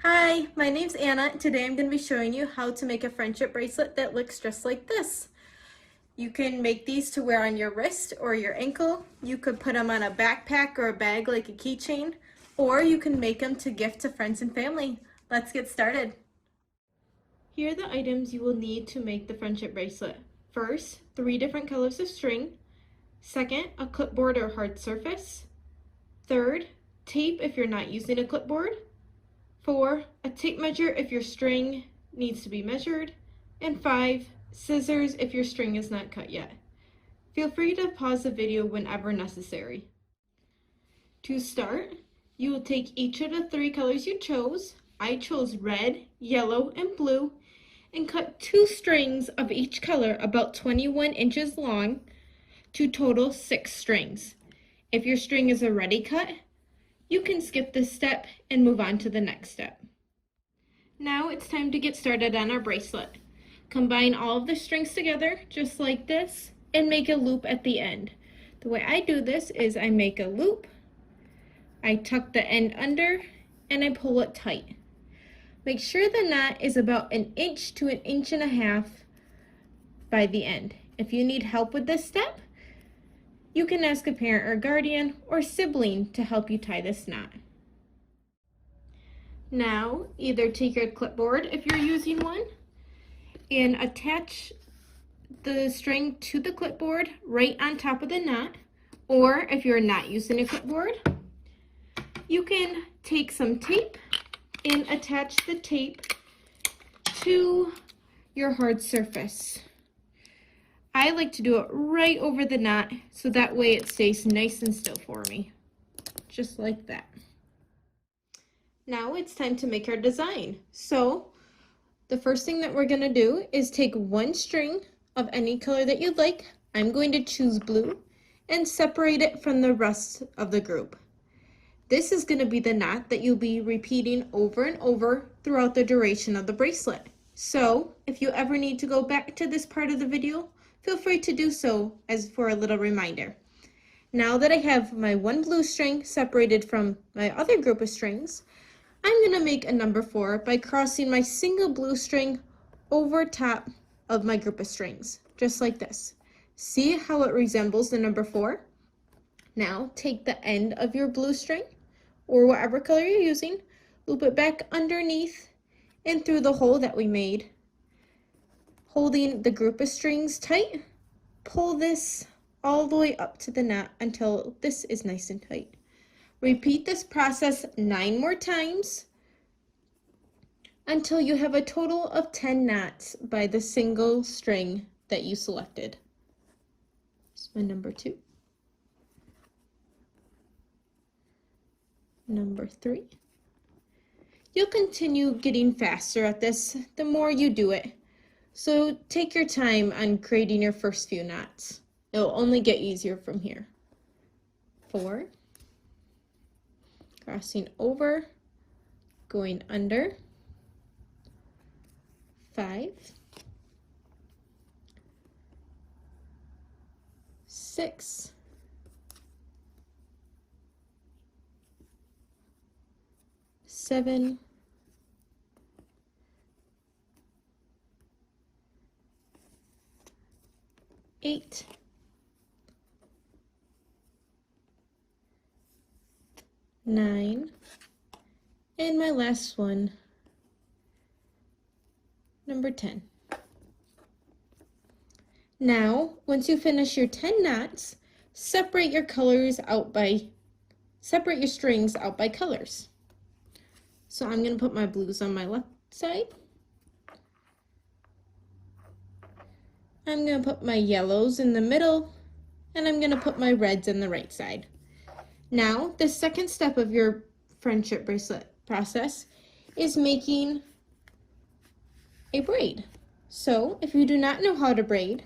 Hi, my name's Anna. Today I'm going to be showing you how to make a friendship bracelet that looks just like this. You can make these to wear on your wrist or your ankle. You could put them on a backpack or a bag like a keychain, or you can make them to gift to friends and family. Let's get started. Here are the items you will need to make the friendship bracelet. First, 3 different colors of string. Second, a clipboard or hard surface. Third, tape if you're not using a clipboard. 4, a tape measure if your string needs to be measured. And 5, scissors if your string is not cut yet. Feel free to pause the video whenever necessary. To start, you will take each of the 3 colors you chose. I chose red, yellow, and blue, and cut 2 strings of each color about 21 inches long to total 6 strings. If your string is already cut, you can skip this step and move on to the next step. Now it's time to get started on our bracelet. Combine all of the strings together just like this and make a loop at the end. The way I do this is I make a loop, I tuck the end under, and I pull it tight. Make sure the knot is about 1 inch to 1.5 inches by the end. If you need help with this step, you can ask a parent or guardian or sibling to help you tie this knot. Now, either take your clipboard if you're using one and attach the string to the clipboard right on top of the knot, or if you're not using a clipboard, you can take some tape and attach the tape to your hard surface. I like to do it right over the knot so that way it stays nice and still for me, just like that. Now it's time to make our design. So the first thing that we're going to do is take 1 string of any color that you'd like. I'm going to choose blue and separate it from the rest of the group. This is going to be the knot that you'll be repeating over and over throughout the duration of the bracelet. So if you ever need to go back to this part of the video, feel free to do so as for a little reminder. Now that I have my 1 blue string separated from my other group of strings, I'm going to make a number 4 by crossing my single blue string over top of my group of strings, just like this. See how it resembles the number 4? Now take the end of your blue string, or whatever color you're using, loop it back underneath and through the hole that we made. Holding the group of strings tight, pull this all the way up to the knot until this is nice and tight. Repeat this process 9 more times until you have a total of 10 knots by the single string that you selected. That's my number 2. Number 3. You'll continue getting faster at this the more you do it. So take your time on creating your first few knots. It'll only get easier from here. 4, crossing over, going under, 5, 6, 7, 8, 9, and my last one, number 10. Now, once you finish your 10 knots, separate your strings out by colors. So I'm going to put my blues on my left side. I'm going to put my yellows in the middle, and I'm going to put my reds in the right side. Now, the second step of your friendship bracelet process is making a braid. So, if you do not know how to braid,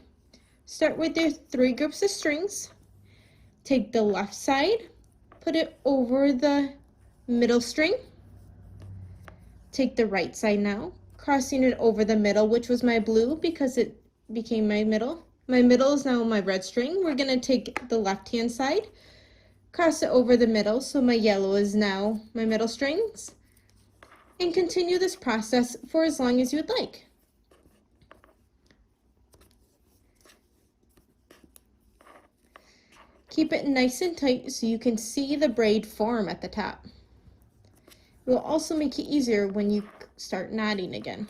start with your 3 groups of strings. Take the left side, put it over the middle string. Take the right side now, crossing it over the middle, which was my blue because it became my middle. My middle is now my red string. We're going to take the left-hand side, cross it over the middle, so my yellow is now my middle strings. and continue this process for as long as you would like. Keep it nice and tight so you can see the braid form at the top. It will also make it easier when you start knotting again.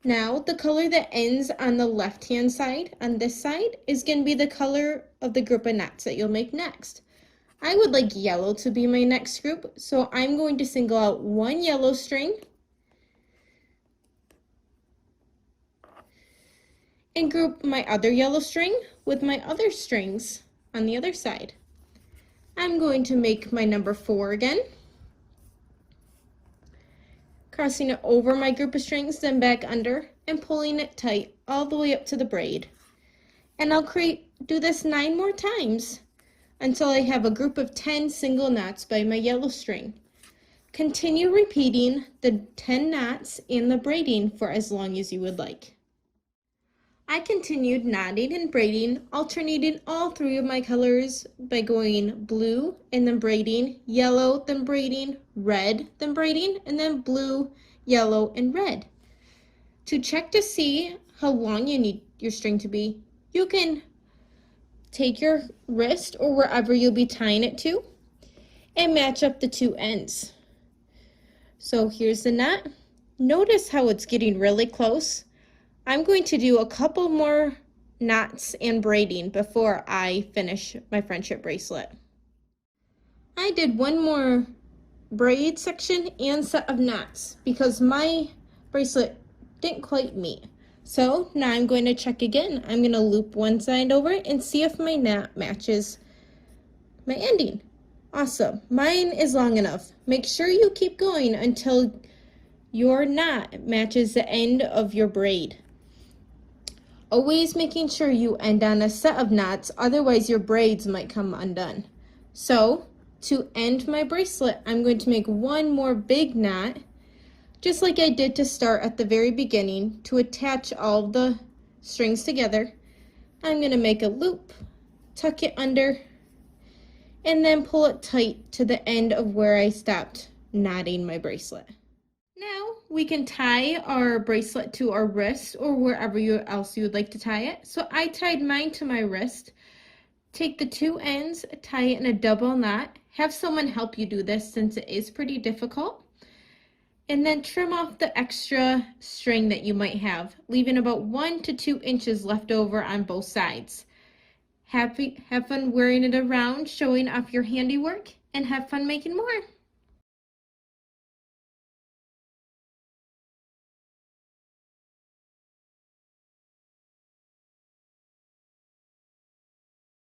Now, the color that ends on the left-hand side, on this side, is going to be the color of the group of knots that you'll make next. I would like yellow to be my next group, so I'm going to single out one yellow string and group my other yellow string with my other strings on the other side. I'm going to make my number 4 again, crossing it over my group of strings, then back under, and pulling it tight all the way up to the braid. And I'll do this 9 more times until I have a group of 10 single knots by my yellow string. Continue repeating the 10 knots in the braiding for as long as you would like. I continued knotting and braiding, alternating all 3 of my colors by going blue and then braiding, yellow, then braiding, red, then braiding, and then blue, yellow, and red. To check to see how long you need your string to be, you can take your wrist or wherever you'll be tying it to and match up the 2 ends. So here's the knot. Notice how it's getting really close. I'm going to do a couple more knots and braiding before I finish my friendship bracelet. I did one more braid section and set of knots because my bracelet didn't quite meet. So now I'm going to check again. I'm going to loop one side over and see if my knot matches my ending. Awesome. Mine is long enough. Make sure you keep going until your knot matches the end of your braid. Always making sure you end on a set of knots, otherwise your braids might come undone. So, to end my bracelet, I'm going to make one more big knot, just like I did to start at the very beginning, to attach all the strings together. I'm going to make a loop, tuck it under, and then pull it tight to the end of where I stopped knotting my bracelet. Now we can tie our bracelet to our wrist or wherever else you would like to tie it. So I tied mine to my wrist. Take the 2 ends, tie it in a double knot. Have someone help you do this since it is pretty difficult. And then trim off the extra string that you might have, leaving about 1 to 2 inches left over on both sides. Have fun wearing it around, showing off your handiwork, and have fun making more.